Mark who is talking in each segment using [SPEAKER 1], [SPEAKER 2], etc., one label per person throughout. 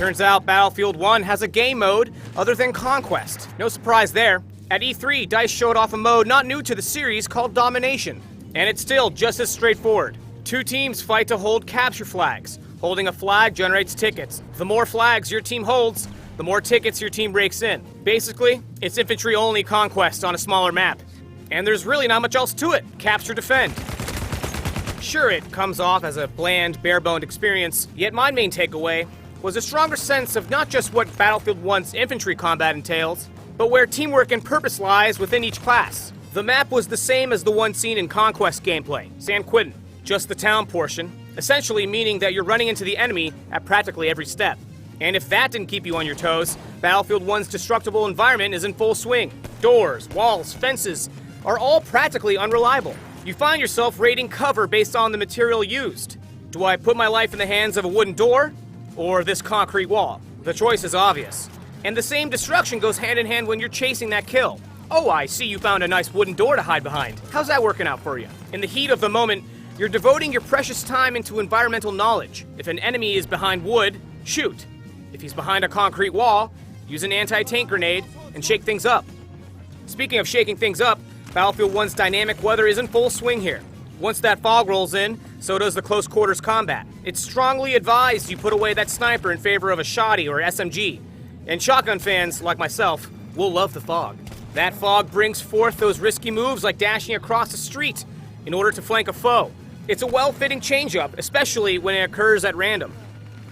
[SPEAKER 1] Turns out Battlefield 1 has a game mode other than Conquest. No surprise there. At E3, DICE showed off a mode not new to the series called Domination. And it's still just as straightforward. Two teams fight to hold capture flags. Holding a flag generates tickets. The more flags your team holds, the more tickets your team rakes in. Basically, it's infantry-only Conquest on a smaller map. And there's really not much else to it. Capture, defend. Sure, it comes off as a bland, bare-boned experience, yet my main takeaway was a stronger sense of not just what Battlefield 1's infantry combat entails, but where teamwork and purpose lies within each class. The map was the same as the one seen in Conquest gameplay, San Quentin, just the town portion, essentially meaning that you're running into the enemy at practically every step. And if that didn't keep you on your toes, Battlefield 1's destructible environment is in full swing. Doors, walls, fences are all practically unreliable. You find yourself raiding cover based on the material used. Do I put my life in the hands of a wooden door or this concrete wall? The choice is obvious. And the same destruction goes hand in hand when you're chasing that kill. Oh, I see you found a nice wooden door to hide behind. How's that working out for you? In the heat of the moment, you're devoting your precious time into environmental knowledge. If an enemy is behind wood, shoot. If he's behind a concrete wall, use an anti-tank grenade and shake things up. Speaking of shaking things up, Battlefield 1's dynamic weather is in full swing here. Once that fog rolls in, so does the close quarters combat. It's strongly advised you put away that sniper in favor of a shotty or SMG. And shotgun fans, like myself, will love the fog. That fog brings forth those risky moves like dashing across the street in order to flank a foe. It's a well-fitting change-up, especially when it occurs at random.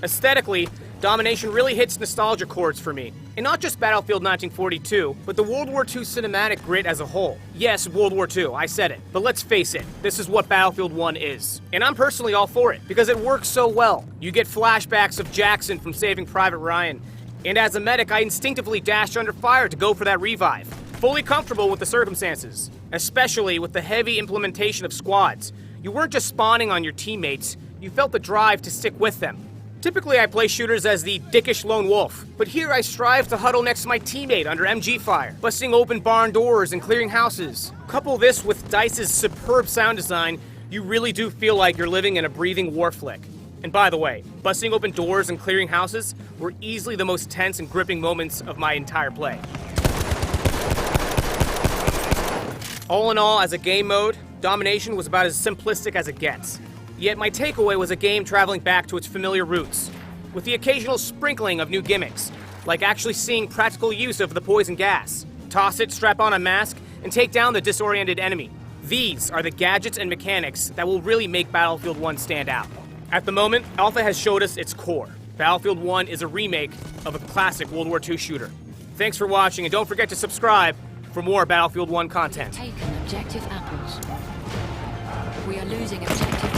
[SPEAKER 1] Aesthetically, Domination really hits nostalgia chords for me. And not just Battlefield 1942, but the World War II cinematic grid as a whole. Yes, World War II, I said it. But let's face it, this is what Battlefield 1 is. And I'm personally all for it, because it works so well. You get flashbacks of Jackson from Saving Private Ryan. And as a medic, I instinctively dashed under fire to go for that revive. Fully comfortable with the circumstances, especially with the heavy implementation of squads. You weren't just spawning on your teammates, you felt the drive to stick with them. Typically I play shooters as the dickish lone wolf, but here I strive to huddle next to my teammate under MG fire, busting open barn doors and clearing houses. Couple this with DICE's superb sound design, you really do feel like you're living in a breathing war flick. And by the way, busting open doors and clearing houses were easily the most tense and gripping moments of my entire play. All in all, as a game mode, Domination was about as simplistic as it gets. Yet my takeaway was a game traveling back to its familiar roots, with the occasional sprinkling of new gimmicks, like actually seeing practical use of the poison gas. Toss it, strap on a mask, and take down the disoriented enemy. These are the gadgets and mechanics that will really make Battlefield 1 stand out. At the moment, Alpha has showed us its core. Battlefield 1 is a remake of a classic World War II shooter. Thanks for watching, and don't forget to subscribe for more Battlefield 1 content.
[SPEAKER 2] Taken objective apples. We are losing objective